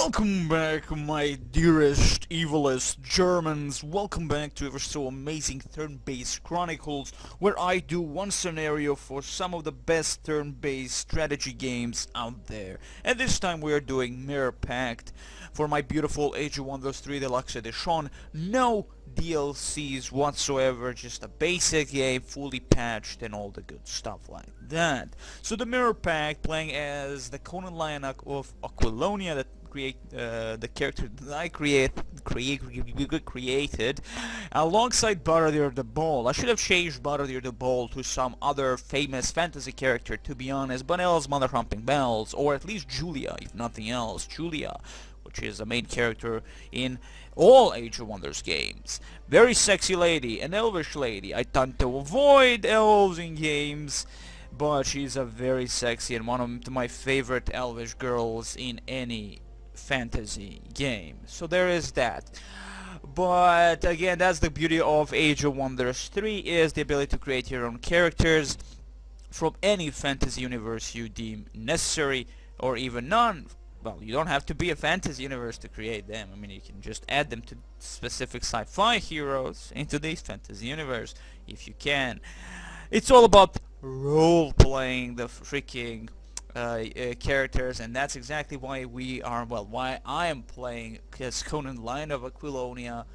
Welcome back, my dearest, evilest Germans. Welcome back to ever so amazing turn-based Chronicles, where I do one scenario for some of the best turn-based strategy games out there. And this time we are doing Mirror Pact for my beautiful Age of Wonders 3 Deluxe Edition. No DLCs whatsoever, just a basic game, fully patched and all the good stuff like that. So the Mirror Pact, playing as the Conan line of Aquilonia, that the character that I created alongside Baradier the Ball. I should have changed Baradier the Ball to some other famous fantasy character, to be honest, but else Mother Humping Bells, or at least Julia, if nothing else. Julia, which is a main character in all Age of Wonders games. Very sexy lady, an elvish lady. I tend to avoid elves in games, but she's a very sexy and one of my favorite elvish girls in any fantasy game. So there is that. But again, that's the beauty of Age of Wonders 3, is the ability to create your own characters from any fantasy universe you deem necessary, or even none. Well, you don't have to be a fantasy universe to create them. I mean, you can just add them to specific sci-fi heroes into this fantasy universe if you can. It's all about role-playing the freaking characters, and that's exactly why why I am playing as Conan, Lion of Aquilonia,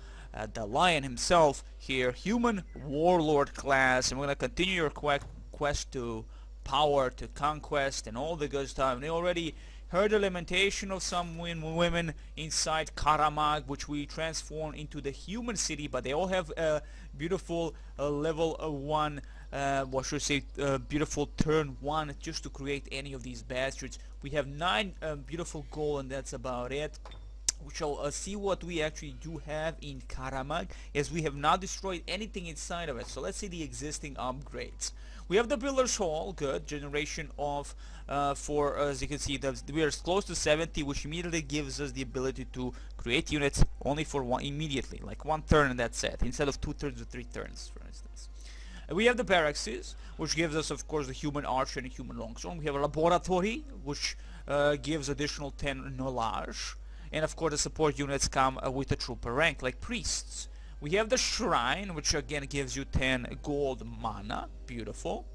the lion himself here, human warlord class, and we're gonna continue your quest to power, to conquest, and all the good stuff. And they already heard the lamentation of some women inside Karamag, which we transform into the human city, but they all have a beautiful level 1, beautiful turn 1 just to create any of these bastards. We have 9 beautiful gold, and that's about it. We shall see what we actually do have in Karamag, as we have not destroyed anything inside of it. So let's see the existing upgrades. We have the Builder's Hall, good, generation of, as you can see, we are close to 70, which immediately gives us the ability to create units only for one, immediately, like one turn and that's it, instead of 2 turns or 3 turns, for instance. We have the Barracks, which gives us, of course, the human archer and human longsword. We have a laboratory, which gives additional 10 knowledge. And of course the support units come with a trooper rank, like priests. We have the shrine, which again gives you 10 gold mana. Beautiful.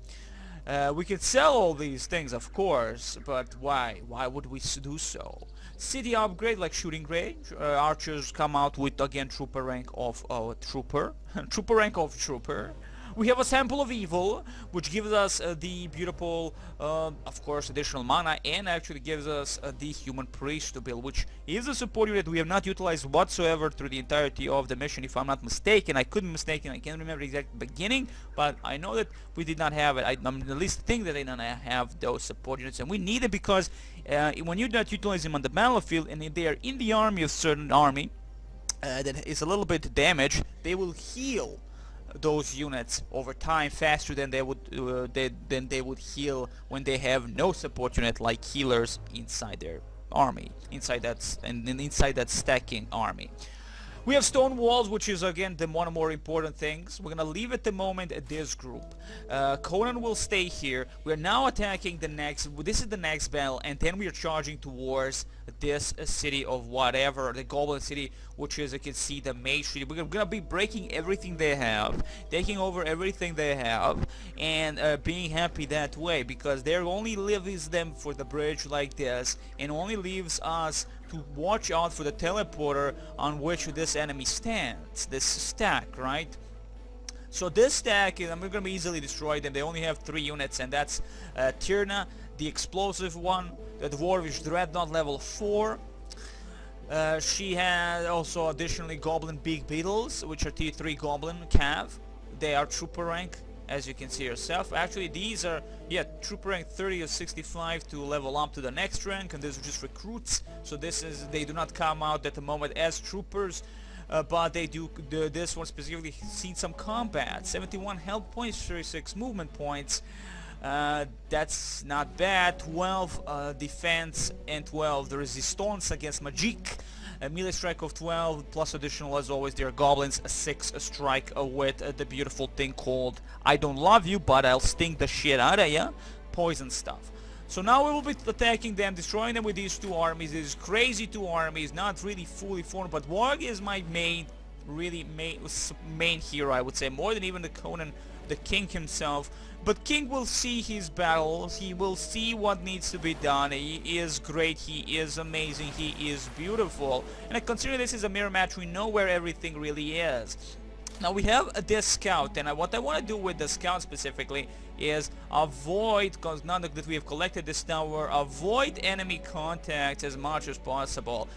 We can sell all these things, of course, but why? Why would we do so? City upgrade, like shooting range. Archers come out with, again, trooper rank of trooper. Trooper rank of trooper. We have a sample of evil, which gives us the beautiful, of course, additional mana, and actually gives us the human priest to build, which is a support unit we have not utilized whatsoever through the entirety of the mission, if I'm not mistaken. I could be mistaken, I can't remember the exact beginning, but I know that we did not have it. I at least think that they don't have those support units, and we need it because when you don't utilize them on the battlefield, and if they are in the army of certain army that is a little bit damaged, they will heal those units over time faster than they would heal when they have no support unit, like healers inside their army, inside that stacking army. We have stone walls, which is again the one of the more important things. We're gonna leave at the moment at this group. Conan will stay here. We're now attacking the next. This is the next battle, and then we are charging towards this city of whatever, the Goblin City, which is, you can see, the main city. We're gonna be breaking everything they have, taking over everything they have, and being happy that way, because there only leaves them for the bridge like this, and only leaves us to watch out for the teleporter on which this enemy stands, this stack, right? So this stack, I'm going to be easily destroyed, and they only have 3 units, and that's Tyrna, the explosive one, the Dwarvish Dreadnought level 4. She has also additionally Goblin Big Beetles, which are T3 Goblin Cav. They are trooper rank, as you can see yourself. Actually, these are, trooper rank 30 or 65 to level up to the next rank, and these are just recruits. So they do not come out at the moment as troopers, but they do. This one specifically seen some combat. 71 health points, 36 movement points. That's not bad. 12 defense and 12 the resistance against magic. A melee strike of 12 plus additional, as always, their goblins, a 6 strike with the beautiful thing called I don't love you, but I'll sting the shit out of ya. Poison stuff. So now we will be attacking them, destroying them with these two armies. These crazy two armies, not really fully formed, but Warg is my main hero, I would say, more than even the Conan, the king himself. But King will see his battles, he will see what needs to be done. He is great, he is amazing, he is beautiful. And I consider this is a mirror match, we know where everything really is. Now we have this scout, and what I want to do with the scout specifically is avoid, because now that we have collected this tower, avoid enemy contacts as much as possible.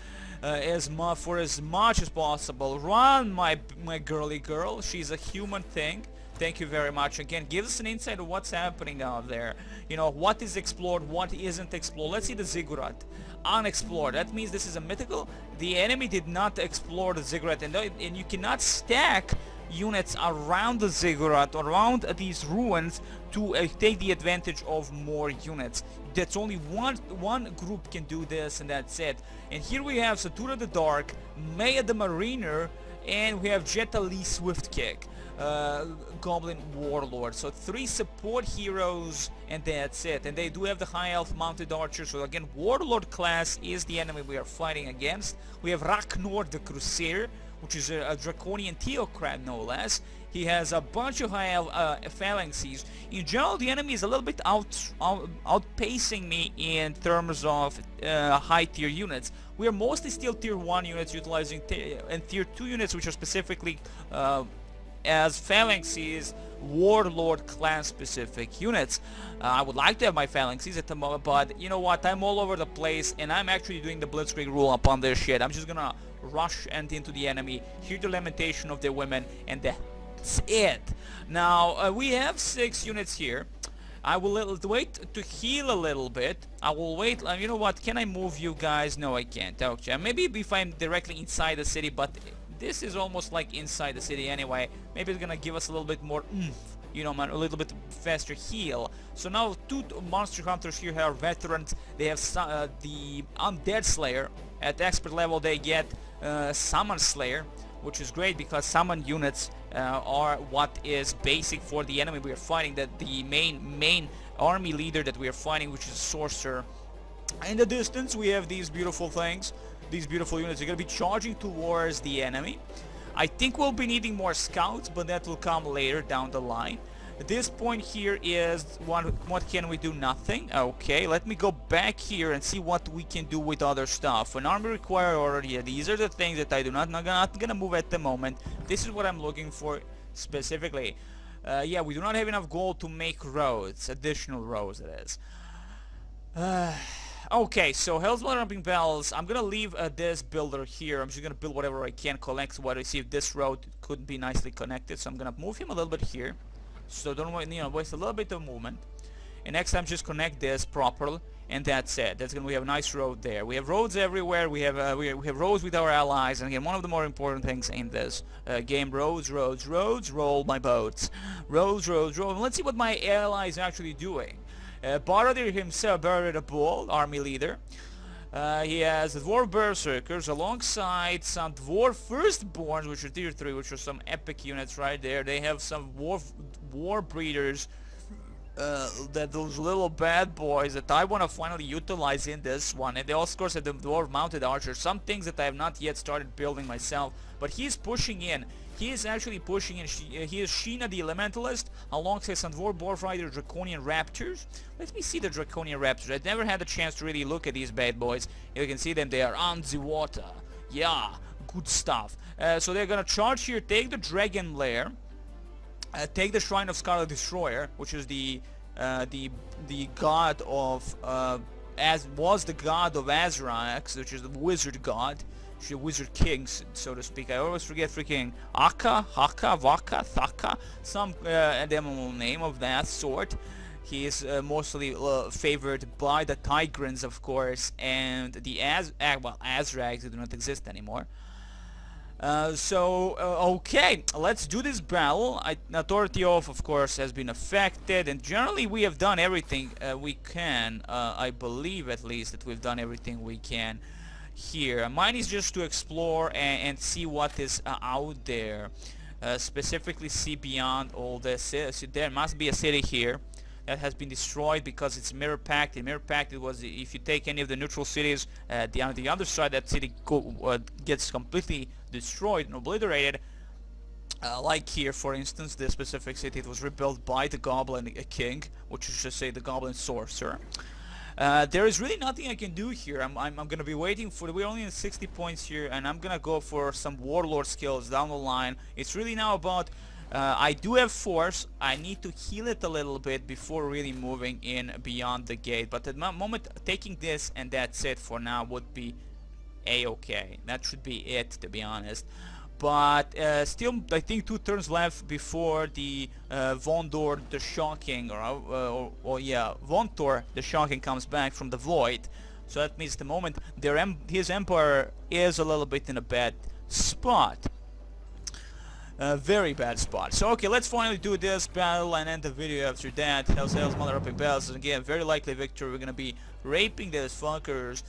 For as much as possible. Run, my girly girl. She's a human thing. Thank you very much. Again, give us an insight of what's happening out there. You know, what is explored, what isn't explored. Let's see the ziggurat. Unexplored. That means this is a mythical. The enemy did not explore the ziggurat, and you cannot stack units around the ziggurat, around these ruins, to take the advantage of more units. That's only one group can do this, and that's it. And here we have Satura the Dark, Maya the Mariner, and we have Jetta Lee Swiftkick, Goblin Warlord. So 3 support heroes, and that's it. And they do have the high elf mounted archer. So again, Warlord class is the enemy we are fighting against. We have Ragnar the Crusader, which is a draconian theocrat, no less. He has a bunch of high phalanxes. In general, the enemy is a little bit outpacing me in terms of high tier units. We are mostly still tier 1 units utilizing and tier 2 units, which are specifically as phalanxes, Warlord class specific units. I would like to have my phalanxes at the moment, but you know what, I'm all over the place, and I'm actually doing the Blitzkrieg rule upon this shit. I'm just gonna rush and into the enemy, hear the lamentation of their women, and that's it. Now we have 6 units here. I will wait to heal a little bit. I will wait. You know what, can I move you guys? No, I can't. Okay, maybe if I'm directly inside the city, but this is almost like inside the city anyway. Maybe it's gonna give us a little bit more you know, man, a little bit faster heal. So now 2 monster hunters here are veterans. They have the Undead Slayer. At expert level they get Summon Slayer, which is great because summon units are what is basic for the enemy we are fighting. That the main army leader that we are fighting, which is a sorcerer. In the distance we have these beautiful things. These beautiful units are going to be charging towards the enemy. I think we'll be needing more scouts, but that will come later down the line. This point here is what can we do? Nothing. Okay, let me go back here and see what we can do with other stuff. An army required order here. These are the things that I do not gonna move at the moment. This is what I'm looking for specifically. Yeah, we do not have enough gold to make roads, additional roads that is. Okay, so Hell's Jumping Bells. I'm gonna leave this builder here. I'm just gonna build whatever I can, collect what I see if this road could be nicely connected. So I'm gonna move him a little bit here, so don't waste a little bit of movement. And next time, just connect this properly, and that's it. We have a nice road there. We have roads everywhere. We have roads with our allies. And again, one of the more important things in this game: roads, roll my boats, roads, roll. And let's see what my ally is actually doing. Baradir himself, Baradir the Bull, army leader. He has the Dwarf Berserkers alongside some Dwarf Firstborns, which are tier 3, which are some epic units right there. They have some War Breeders, those little bad boys that I want to finally utilize in this one. And they also, of course, have the Dwarf Mounted Archer, some things that I have not yet started building myself. But he's pushing in. He is actually pushing in. He is Sheena the Elementalist alongside some Dwarf Rider Draconian Raptors. Let me see the Draconian Raptors. I've never had the chance to really look at these bad boys. You can see them. They are on the water. Yeah, good stuff. So they're gonna charge here, take the Dragon Lair, take the Shrine of Scarlet Destroyer, which is the god of was the god of Azrax, which is the wizard god. The wizard king, so to speak. I always forget freaking Haka, Vaka, Thaka, some animal name of that sort. He is mostly favored by the Tigrans, of course, and the Azrags who do not exist anymore. Okay, let's do this battle. Authority of course, has been affected, and generally we have done everything we can. I believe at least that we've done everything we can here. Mine is just to explore and see what is out there. Specifically see beyond all this. There must be a city here. that has been destroyed because it's Mirror Pact. In Mirror Pact, it was if you take any of the neutral cities, on the other side, that city gets completely destroyed and obliterated. Like here, for instance, this specific city, it was rebuilt by the Goblin King, which is just say the Goblin Sorcerer. There is really nothing I can do here. I'm gonna be waiting for. We're only at 60 points here, and I'm gonna go for some Warlord skills down the line. It's really now about. I do have force. I need to heal it a little bit before really moving in beyond the gate. But at the moment, taking this and that's it for now would be a-okay. That should be it, to be honest. But still, I think 2 turns left before the Vondor the Shocking, or yeah, Vontor the Shocking comes back from the Void. So that means the moment his Empire is a little bit in a bad spot. Very bad spot. So okay, let's finally do this battle and end the video after that. Hell's Mother Upping Bells. Again, very likely victory. We're gonna be raping those fuckers.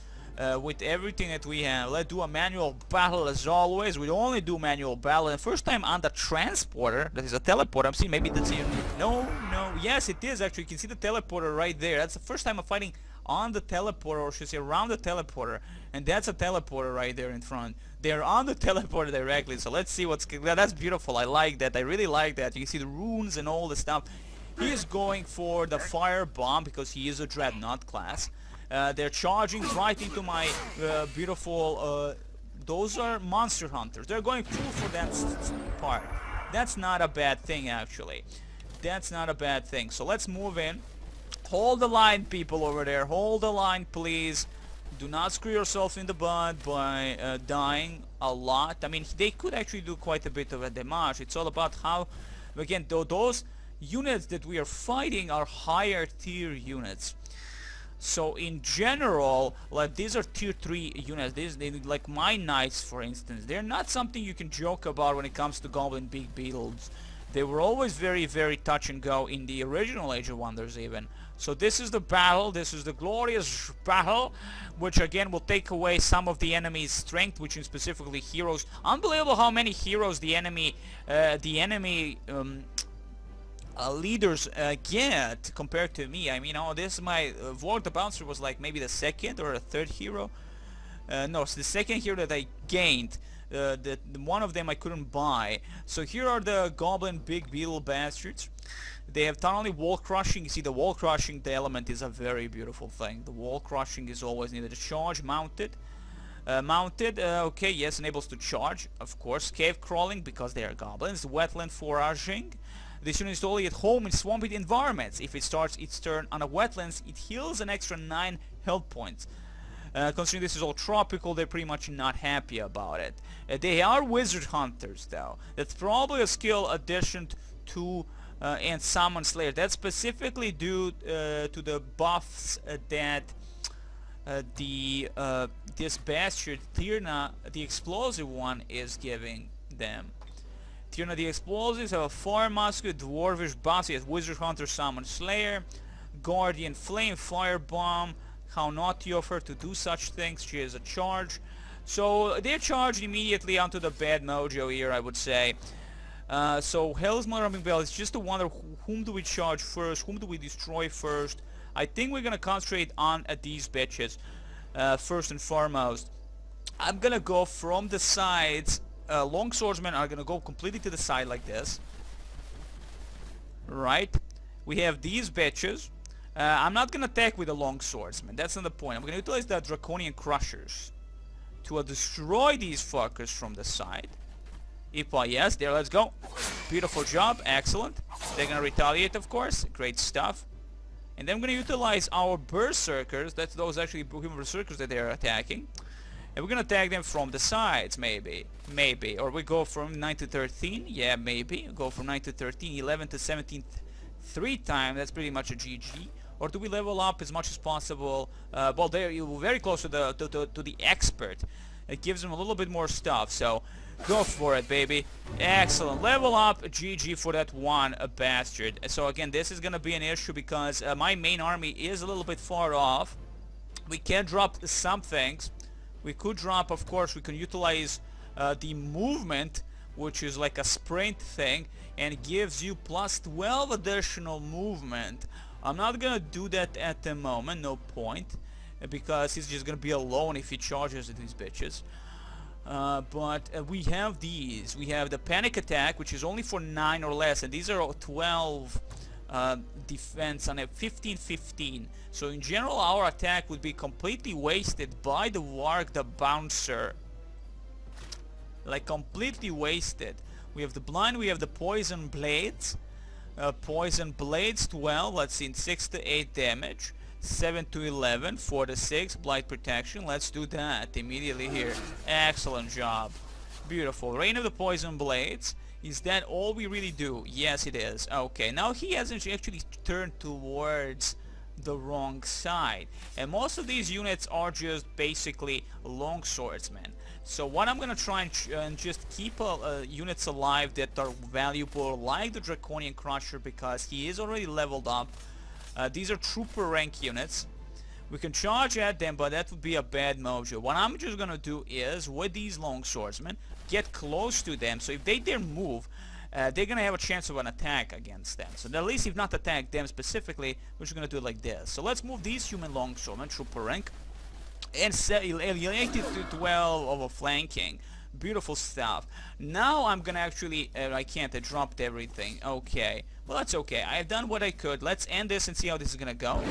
With everything that we have. Let's do a manual battle as always. We only do manual battle. And first time on the transporter, that is a teleporter. I'm seeing maybe that's even... No, yes it is actually. You can see the teleporter right there. That's the first time I'm fighting on the teleporter, or should I say around the teleporter. And that's a teleporter right there in front. They're on the teleporter directly. So let's see what's... That's beautiful. I like that. I really like that. You can see the runes and all the stuff. He is going for the fire bomb because he is a Dreadnought class. They're charging right into my beautiful... those are monster hunters. They're going full for that part. That's not a bad thing, actually. That's not a bad thing. So let's move in. Hold the line, people over there. Hold the line, please. Do not screw yourself in the butt by dying a lot. I mean, they could actually do quite a bit of a damage. It's all about how... Again, those units that we are fighting are higher tier units. So in general, like these are tier 3 units. Like my knights, for instance, they're not something you can joke about when it comes to Goblin Big Beetles. They were always very, very touch and go in the original Age of Wonders even. So this is the battle. This is the glorious battle, which again will take away some of the enemy's strength, which is specifically heroes. Unbelievable how many heroes the enemy leaders get compared to me. I mean, this my Warlord the Bouncer was like maybe the second or a third hero. No, it's the second hero that I gained. One of them I couldn't buy. So here are the Goblin Big Beetle Bastards. They have not only wall crushing. You see, the wall crushing, the element is a very beautiful thing. The wall crushing is always needed. Charge mounted. Okay, yes, enables to charge, of course. Cave crawling because they are goblins. Wetland foraging. This unit is only at home in swampy environments. If it starts its turn on a wetlands, it heals an extra 9 health points. Considering this is all tropical, they're pretty much not happy about it. They are wizard hunters, though. That's probably a skill addition to and Summon Slayer. That's specifically due to the buffs that this bastard Tirna, the explosive one, is giving them. Tirna the explosives have a fire musket, dwarvish boss, has wizard hunter, Summon Slayer, guardian flame, firebomb. How naughty of her to do such things. She has a charge. So they're charged immediately onto the bad mojo here, I would say. So Hell's Mother Upping Bell is just to wonder whom do we charge first, whom do we destroy first. I think we're gonna concentrate on these bitches first and foremost. I'm gonna go from the sides. Long swordsmen are gonna go completely to the side like this. Right? We have these bitches. I'm not gonna attack with the long swordsman. That's not the point. I'm gonna utilize the draconian crushers to destroy these fuckers from the side. Yes, there, let's go. Beautiful job, excellent. They're gonna retaliate, of course. Great stuff. And then I'm gonna utilize our berserkers. That's those actually human berserkers that they're attacking. And we're gonna attack them from the sides, maybe. Or we go from 9 to 13. Yeah, maybe. Go from 9 to 13, 11 to 17 3 times. That's pretty much a GG. Or do we level up as much as possible? Well, there you're very close to the expert. It gives them a little bit more stuff, so go for it, baby. Excellent. Level up, GG for that one bastard. So again, this is gonna be an issue because my main army is a little bit far off. We can drop some things. We could drop, of course, we can utilize the movement, which is like a sprint thing, and gives you plus 12 additional movement I'm not gonna do that at the moment, no point, because he's just gonna be alone if he charges these bitches. But we have these. We have the panic attack, which is only for 9 or less, and these are 12 defense on a 15-15. So in general, our attack would be completely wasted by the Warg the Bouncer. Like completely wasted. We have the blind, we have the poison blades. Poison blades 12, let's see, 6 to 8 damage. 7 to 11, 4 to 6, blight protection. Let's do that immediately here. Excellent job. Beautiful. Rain of the poison blades. Is that all we really do? Yes, it is. Okay, now he hasn't actually turned towards the wrong side. And most of these units are just basically long swordsmen. So what I'm gonna try and just keep units alive that are valuable, like the Draconian Crusher, because he is already leveled up. These are trooper rank units. We can charge at them, but that would be a bad mojo. What I'm just gonna do is, with these long swordsmen, get close to them, so if they dare move, they're gonna have a chance of an attack against them. So at least if not attack them specifically, we're just gonna do it like this. So let's move these human longswordmen, trooper rank, and elevate it to 12 over flanking. Beautiful stuff. Now I'm gonna actually, I can't, I dropped everything. Okay, well that's okay. I have done what I could. Let's end this and see how this is gonna go.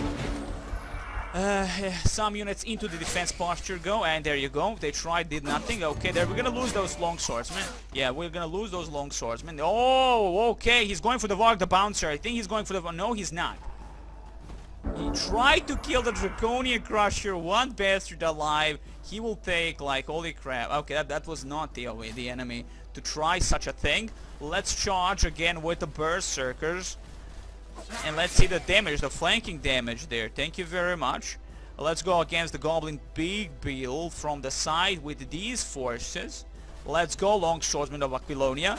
Some units into the defense posture go, and there you go. They tried, did nothing. Okay, there we're gonna lose those long swordsmen. Yeah, we're gonna lose those long swordsmen. Oh, okay, he's going for the Warg the Bouncer. I think he's going for the... No, he's not. He tried to kill the Draconian Crusher. One bastard alive. He will take, like, holy crap. Okay, that was not the enemy to try such a thing. Let's charge again with the Berserkers. And let's see the damage, the flanking damage there. Thank you very much. Let's go against the Goblin Big Beetle from the side with these forces. Let's go, Longswordmen of Aquilonia.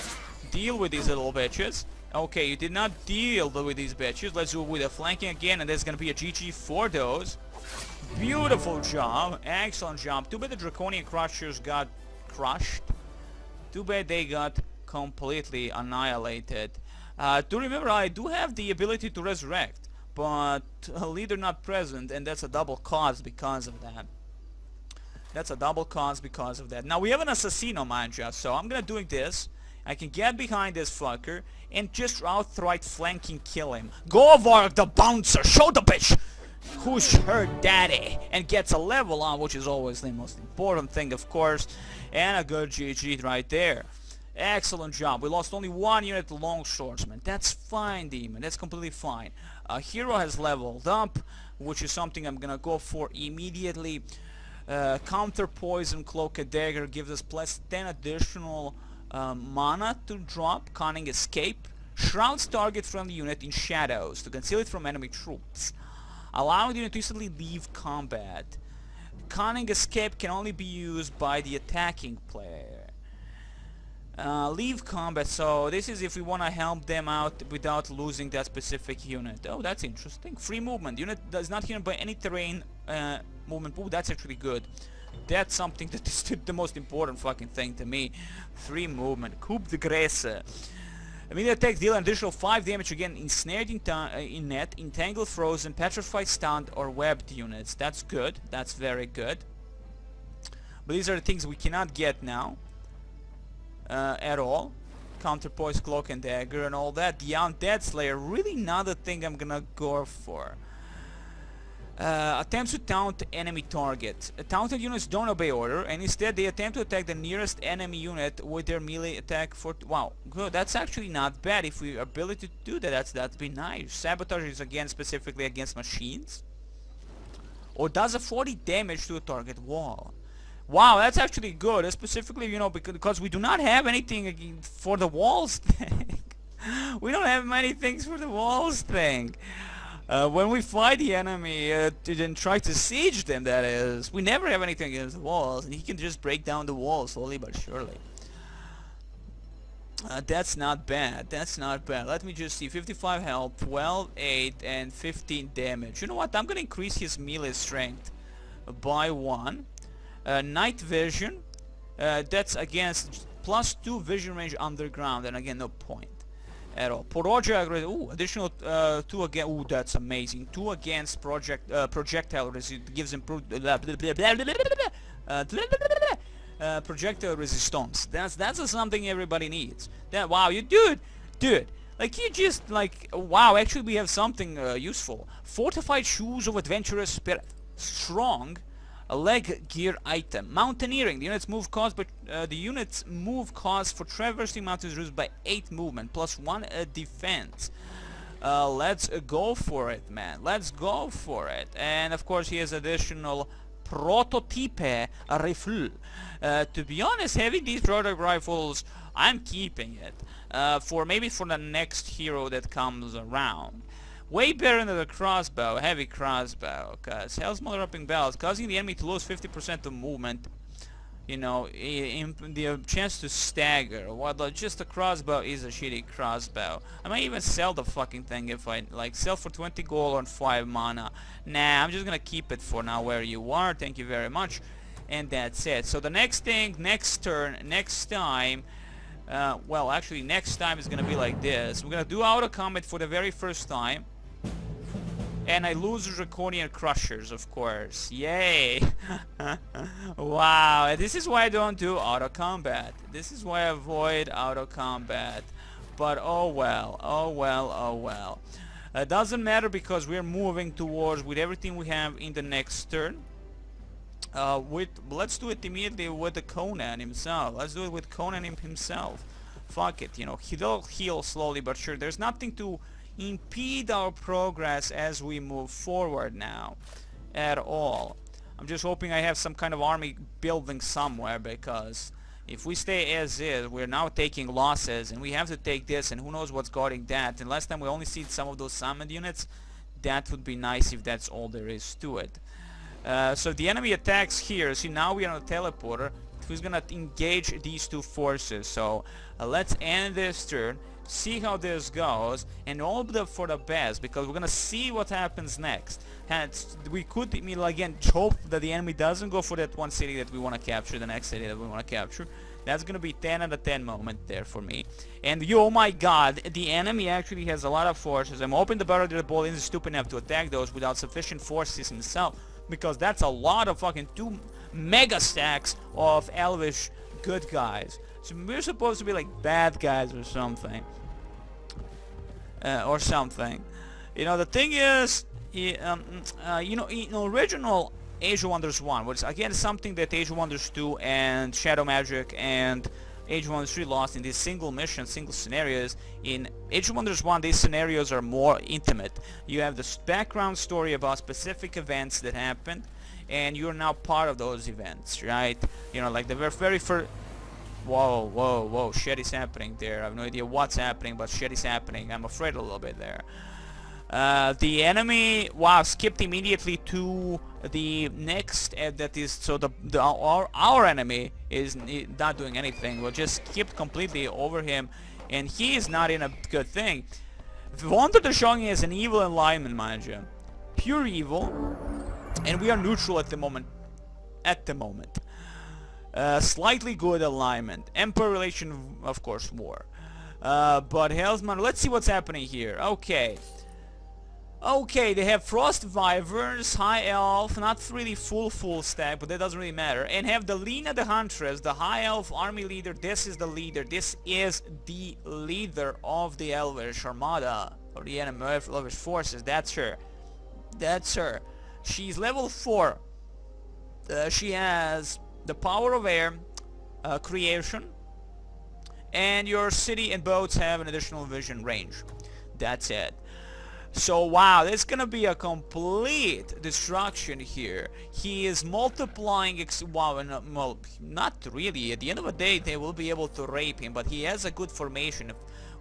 Deal with these little bitches. Okay, you did not deal with these bitches. Let's do it with the flanking again, and there's gonna be a GG for those. Beautiful job. Excellent job. Too bad the Draconian Crushers got crushed. Too bad they got completely annihilated. Do remember, I do have the ability to resurrect, but a leader not present, and that's a double cost because of that. That's a double cost because of that. Now we have an Assassino, mind you, so I'm gonna do this. I can get behind this fucker and just outright flanking kill him. Go Warg the Bouncer, show the bitch who's her daddy, and gets a level on, which is always the most important thing, of course, and a good GG right there. Excellent job. We lost only one unit long swordsman. That's fine, Demon. That's completely fine. Hero has leveled up, which is something I'm gonna go for immediately. Counter Poison Cloak and Dagger gives us plus 10 additional mana to drop. Cunning Escape shrouds target friendly unit in shadows to conceal it from enemy troops, allowing the unit to instantly leave combat. Cunning Escape can only be used by the attacking player. Leave combat, so this is if we want to help them out without losing that specific unit. Oh, that's interesting. Free movement. Unit does not hindered by any terrain movement. Oh, that's actually good. That's something that is the most important fucking thing to me. Free movement. Coup de grace. Immediate attacks deal an additional 5 damage again ensnared in net, entangled, frozen, petrified, stunned, or webbed units. That's good. That's very good. But these are the things we cannot get now. At all. Counterpoise, Cloak and Dagger and all that. The Undead Slayer, really not a thing I'm gonna go for. Attempts to taunt enemy target. Taunted units don't obey order, and instead they attempt to attack the nearest enemy unit with their melee attack for... Wow, good. That's actually not bad. If we ability to do that, that'd be nice. Sabotage is again specifically against machines. Or does a 40 damage to a target wall. Wow, that's actually good, specifically, you know, because we do not have anything for the walls thing. We don't have many things for the walls thing. When we fight the enemy and try to siege them, that is, we never have anything against the walls, and he can just break down the walls slowly but surely. That's not bad, that's not bad. Let me just see, 55 health, 12, 8, and 15 damage. You know what, I'm gonna increase his melee strength by 1. Night vision, that's against +2 vision range underground, and again no point. at all. Project, ooh, additional 2 again. Ooh, that's amazing. 2 against projectile resistance gives improved projectile resistance. That's something everybody needs. That wow, you dude. Like you just like wow. Actually, we have something useful. Fortified shoes of adventurous spirit. Strong. A leg gear item. Mountaineering. The unit's move cost for traversing mountains reduced by 8 movement plus 1 defense. Let's go for it, man. Let's go for it. And of course, he has additional prototype rifle. To be honest, having these prototype rifles, I'm keeping it for maybe for the next hero that comes around. Way better than the crossbow, heavy crossbow, because hell smaller upping bells, causing the enemy to lose 50% of movement. You know, the chance to stagger. Well, just a crossbow is a shitty crossbow. I might even sell the fucking thing if I like sell for 20 gold on 5 mana. Nah, I'm just gonna keep it for now where you are. Thank you very much, and that's it. So the next thing, next turn, next time. Well, actually, next time is gonna be like this. We're gonna do auto combat for the very first time. And I lose Draconian Crushers, of course. Yay! Wow, this is why I don't do auto combat. This is why I avoid auto combat. But oh well, oh well, oh well. It doesn't matter because we're moving towards with everything we have in the next turn. Let's do it immediately with the Conan himself. Let's do it with Conan himself. Fuck it, you know, he'll heal slowly but sure. There's nothing to impede our progress as we move forward now at all. I'm just hoping I have some kind of army building somewhere, because if we stay as is, we're now taking losses and we have to take this, and who knows what's guarding that. And last time we only see some of those summoned units. That would be nice if that's all there is to it. So if the enemy attacks here, see now we are on a teleporter who's gonna engage these 2 forces. So let's end this turn, see how this goes, and all for the best, because we're gonna see what happens next. And we could again hope that the enemy doesn't go for that one city that we want to capture, the next city that we want to capture. That's gonna be 10 out of 10 moment there for me. And oh my god, the enemy actually has a lot of forces. I'm hoping the Battle of the Ball isn't stupid enough to attack those without sufficient forces himself, because that's a lot of fucking 2 mega stacks of elvish good guys. So we're supposed to be like bad guys or something. You know, the thing is, you know, in original Age of Wonders 1, which again is something that Age of Wonders 2 and Shadow Magic and Age of Wonders 3 lost in these single missions, single scenarios. In Age of Wonders 1, these scenarios are more intimate. You have this background story about specific events that happened, and you're now part of those events, right? You know, like the very first... Whoa, shit is happening there. I have no idea what's happening, but shit is happening. I'm afraid a little bit there. The enemy, wow, skipped immediately to the next, that is, so our enemy is not doing anything. We'll just skipped completely over him, and he is not in a good thing. Wander the showing is an evil alignment, mind you. Pure evil, and we are neutral at the moment. Slightly good alignment. Emperor relation, of course, war. But Hellsman, let's see what's happening here. Okay, they have Frost Wyverns, High Elf, not really full stack, but that doesn't really matter. And have the Lena the Huntress, the High Elf army leader. This is the leader. This is the leader of the Elvish Armada, or the enemy Elvish forces. That's her. She's level 4. She has the power of air, creation, and your city and boats have an additional vision range. That's it. So wow, there's gonna be a complete destruction here. He is multiplying, wow, well, not really. At the end of the day, they will be able to rape him, but he has a good formation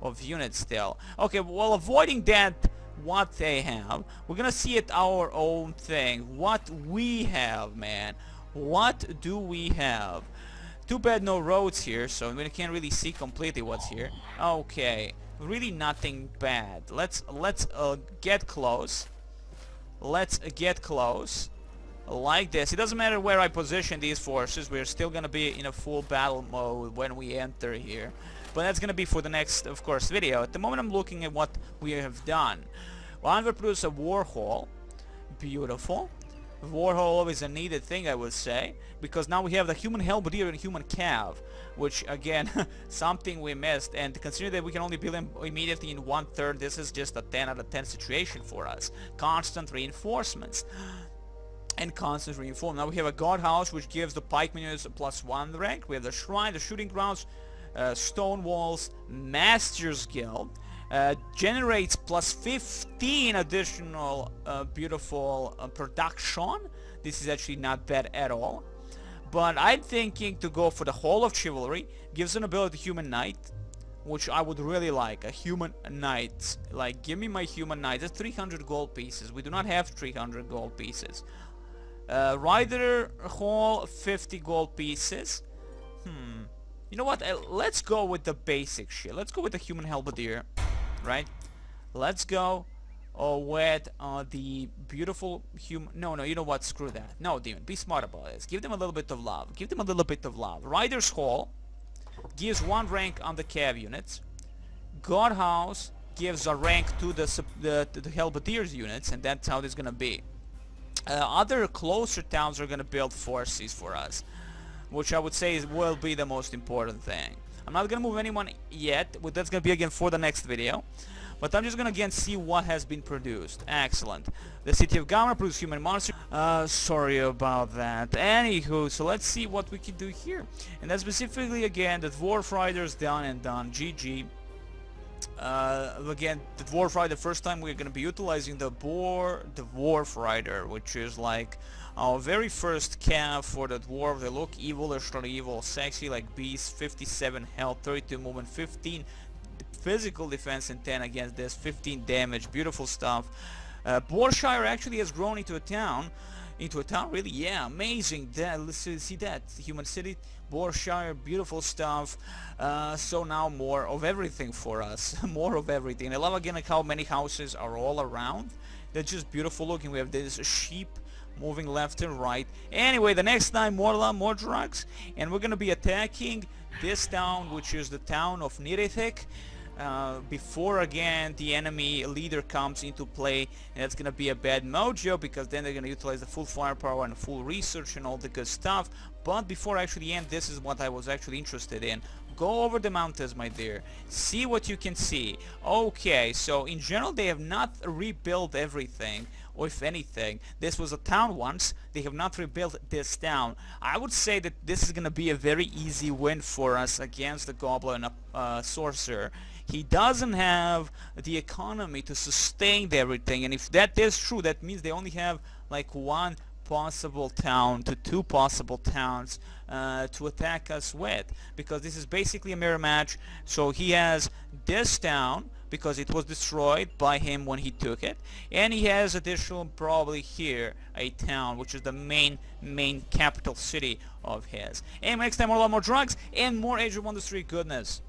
of units still. Okay, well, avoiding that, what they have, we're gonna see it our own thing. What we have, man. What do we have? Too bad no roads here, so we can't really see completely what's here. Okay, really nothing bad. Let's get close. Let's get close. Like this. It doesn't matter where I position these forces. We're still gonna be in a full battle mode when we enter here. but that's gonna be for the next, of course, video. At the moment I'm looking at what we have done. One, we produce a war hall. Beautiful. War hall is a needed thing, I would say, because now we have the human halberdier and human cav, which again something we missed, and consider that we can only build them immediately in 1/3, this is just a 10 out of 10 situation for us. Constant reinforcements. And constant reinforcement. Now we have a guard house, which gives the pikemen units a +1 rank. We have the shrine, the shooting grounds, stone walls, master's guild, generates +15 additional beautiful production. This is actually not bad at all, but I'm thinking to go for the Hall of Chivalry. Gives an ability to human knight, which I would really like. A human knight, like, give me my human knight. That's 300 gold pieces. We do not have 300 gold pieces. Rider Hall, 50 gold pieces. You know what? Let's go with the basic shit. Let's go with the human halberdier, right? Let's go with the beautiful human... No, you know what? Screw that. No, Demon, be smart about this. Give them a little bit of love. Give them a little bit of love. Rider's Hall gives 1 rank on the cav units. Guard House gives a rank to the halberdier's units, and that's how it's gonna be. Other closer towns are gonna build forces for us, which I would say will be the most important thing. I'm not gonna move anyone yet, but that's gonna be again for the next video. But I'm just gonna again see what has been produced. Excellent. The city of Gamma produced human monster. Sorry about that. Anywho, so let's see what we can do here. And that's specifically again the Dwarf Riders done and done. GG. Again, the Dwarf Rider, first time we're gonna be utilizing the Dwarf Rider, which is like our very first cav for the dwarf. They look evil-ishly evil, sexy like beasts. 57 health, 32 movement, 15 physical defense, and 10 against this, 15 damage. Beautiful stuff. Borshire actually has grown into a town. Really? Yeah, amazing. Let's see that. Human city, Borshire, beautiful stuff. So now more of everything for us. More of everything. I love again like how many houses are all around. They're just beautiful looking. We have this sheep moving left and right. Anyway, the next time more love, more drugs, and we're gonna be attacking this town, which is the town of Nirithik. Before again the enemy leader comes into play, and that's gonna be a bad mojo, because then they're gonna utilize the full firepower and full research and all the good stuff. But before I actually end, this is what I was actually interested in. Go over the mountains, my dear. See what you can see. Okay, so in general they have not rebuilt everything, or if anything, this was a town once. They have not rebuilt this town. I would say that this is gonna be a very easy win for us against the Goblin Sorcerer. He doesn't have the economy to sustain everything, and if that is true, that means they only have like 1 possible town to 2 possible towns to attack us with, because this is basically a mirror match. So he has this town because it was destroyed by him when he took it, and he has additional probably here a town which is the main capital city of his. And next time, a lot more drugs and more Age of Wonders 3 goodness.